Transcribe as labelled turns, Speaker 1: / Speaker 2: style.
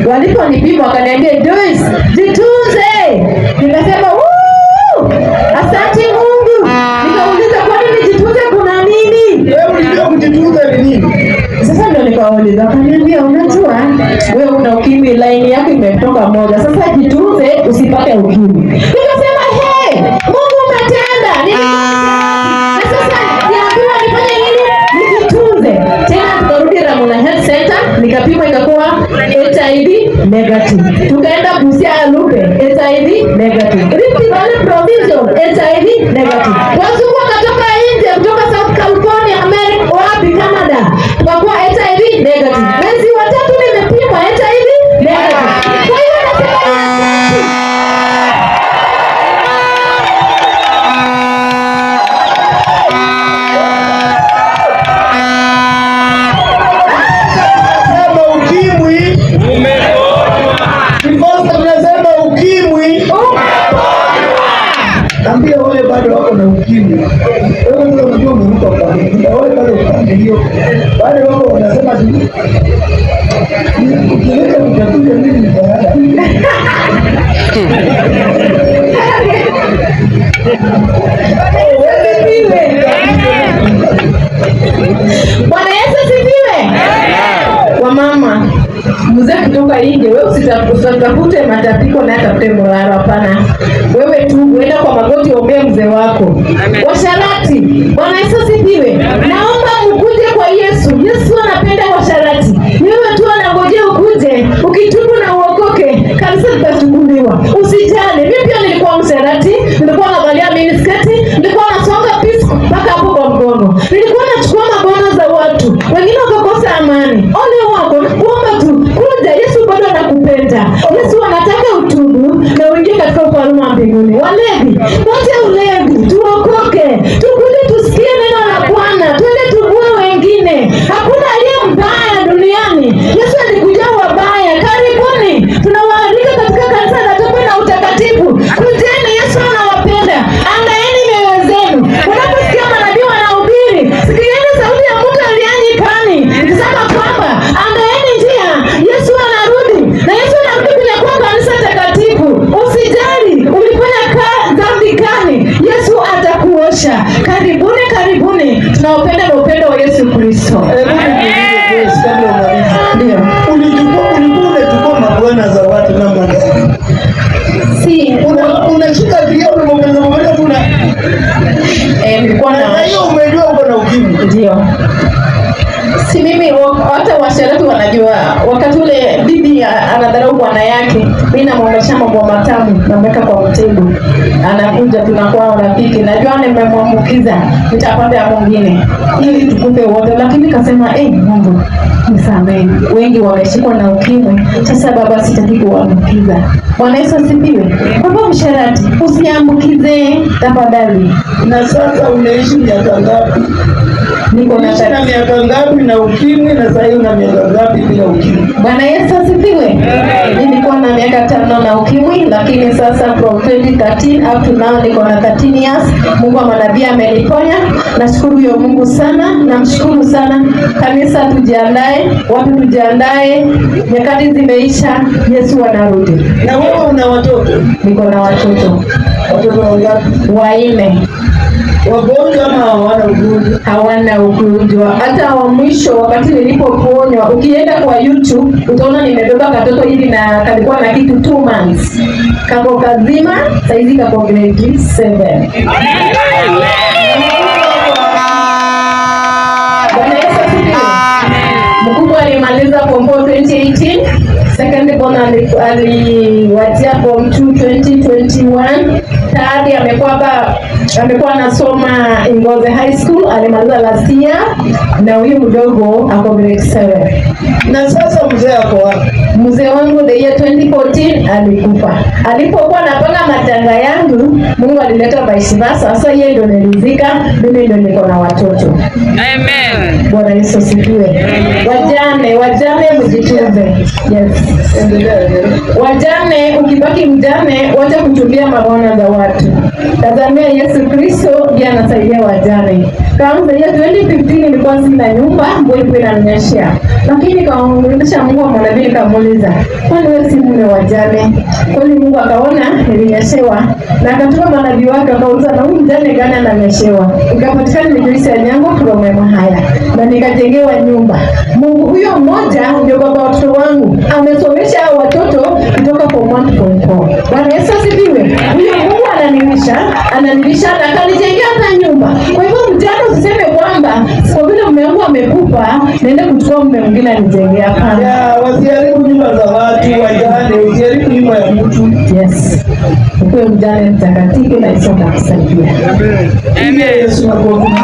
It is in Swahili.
Speaker 1: Waliponipima wakaniambia, Joyce, jitunze. Nikasema, asante Mungu. Nikauliza, kwani nijitunze kuna nini?
Speaker 2: Wewe unajua kujitunza ni nini?
Speaker 1: Sasa ndio nikauliza, wakaniambia, unajua wewe una ukimwi, line yako imetoka moja. Sasa jitunze usipate ukimwi. Nikasema, hey, Mungu umetenda. Na sasa niambiwa nifanye nini? Nijitunze. Tena tukarudi Ramona Health Center, nikapima ikakuwa HIV negative. Tukaenda Busia Lupe, HIV negative. Rift Valley Provision, HIV negative. Wazungu wakatoka nje kutoka South California, America, wapi Canada. Tukakuwa HIV negative. Mwezi wa 3 nimepima HIV negative. Kwa hiyo nasema
Speaker 2: ambia wale bado wako na ukimwi. Wewe ndio unajua umeruka kwa nini? Wale bado upande hiyo. Wale wako wanasema tu. Ukileta mtakuja mimi nitaada.
Speaker 1: Bwana Yesu asifiwe. Wamama, mzee kutoka nje, wewe usitafute matapiko na tafute moraro, hapana. Wewe tu uenda kwa magoti ombea mzee wako. Washarati, Bwana Yesu asifiwe. Naomba mkuje kwa Yesu. Yesu anapenda washarati. Wewe tu anangojea ukuje, ukitubu na uokoke, kanisa litafunguliwa. Usijali. Mimi pia nilikuwa msharati, nilikuwa navalia minisketi, nilikuwa nasonga pisko mpaka hapo kwa mgongo. Nilikuwa nachukua mabono za watu. Wengine wakakosa amani. Ole wako, kuomba tu. Kuja, Yesu bado anakupenda. Yesu anataka utubu na uingie katika ufalme wa mbinguni. Walevi, wote ulevi, tuokoke. Tukuje tusikie neno la Bwana. Twende tuvue wengine. Hakuna aliye mbaya duniani. Yesu alikuja wabaya. Karibuni. Tunawaalika katika kanisa la toba na utakatifu. Kujeni, Yesu anawapenda. Andaeni mioyo zenu. Unaposikia manabii wanahubiri, sikieni sauti ya mtu aliyenyikani. Nikisema kwamba andaeni njia. Yesu anarudi. Na Yesu anarudi kunyakua kanisa takatifu. Usijali ulifanya dhambi gani, Yesu atakuosha. Karibuni, karibuni. Tunawapenda na upendo wa Yesu Kristo. Ndio.
Speaker 2: Ulikuwa mabwana za watu namna gani?
Speaker 1: Si
Speaker 2: unashika vile unamwambia kuna
Speaker 1: nilikuwa na
Speaker 2: hiyo umejua uko na ukimwi.
Speaker 1: Ndio. Si mimi, hata washarati wanajua. Wakati ule bibi anadharau bwana yake, mimi namuonyesha mambo matamu, namweka kwa mtego. Anakuja, tunakuwa rafiki. Najua nimemwambukiza, nitapata mwingine ili tukupe wote. Lakini kasema, Mungu nisamehe. Wengi wameshikwa na ukimwi. Sasa Baba, sitaki kuambukiza. Bwana Yesu asifiwe. Baba msharati, usiambukize tafadhali.
Speaker 2: Na sasa unaishi miaka ngapi?
Speaker 1: Niko na
Speaker 2: miaka ngapi na ukimwi, na sasa hiyo una miaka ngapi bila ukimwi?
Speaker 1: Bwana Yesu asifiwe. Nilikuwa na miaka 5 na ukimwi, lakini sasa from 2013 up to now niko na 13 years. Mungu wa manabii ameniponya. Nashukuru huyo Mungu sana. Namshukuru sana. Kanisa tujiandae, watu tujiandae. Nyakati zimeisha, Yesu anarudi.
Speaker 2: Na wewe una watoto?
Speaker 1: Niko na watoto.
Speaker 2: Watoto wangapi?
Speaker 1: 4.
Speaker 2: Wagonjwa ama hawana ugonjwa?
Speaker 1: Hawana ugonjwa. Hata wa mwisho wakati nilipoponywa, ukienda kwa YouTube utaona nimebeba katoto hivi na kalikuwa na kitu 2 months. Kako kazima, saizi kako grade 7. Bwana Yesu asifiwe. Mkubwa alimaliza form 4 2018. Second born aliwatia form 2 2021. Third amekuwa anasoma Ngoze High School, alimaliza last year, na huyu mdogo ako grade 7.
Speaker 2: Na sasa mzee ako wapi?
Speaker 1: Mzee wangu the year 2014 alikufa. Alipokuwa anapanga matanga yangu, Mungu alileta vice versa. Sasa yeye ndio nilizika, mimi ndio niko na watoto. Amen. Bwana Yesu asifiwe. Wajane mjitunze. Yes. Wajane, ukibaki mjane, wacha kutumia mabwana za watu. Tazamia Yesu Kristo ndiye anasaidia wajane. Kaanza hiyo 2015 nilikuwa sina nyumba, mvua ilikuwa inanyeshea. Lakini kaongelesha Mungu wa mwanabii nikamuuliza, kwani wewe si mume wa jane? Kwani Mungu akaona nilinyeshewa na akatuma manabii wake akauliza na huyu mjane gani ananyeshewa. Nikapatikana nijuisi ya nyango kwa haya na nikajengewa nyumba. Mungu huyo mmoja ndio baba watoto wangu. Amesomesha hao watoto kutoka form 1 to form 4. Bwana Yesu asifiwe. Huyo Mungu ananilisha na akanijengea hata nyumba. Kwa hivyo mjane usiseme kwamba kwa vile mume wangu amekufa naenda kuchukua mume mwingine anijengea. Hapana.
Speaker 2: Wasiharibu nyumba za watu, wajane, usiharibu nyumba ya mtu.
Speaker 1: Yes. Ukiwa mjane mtakatifu na Yesu atakusaidia.
Speaker 2: Amen. Yesu akubariki.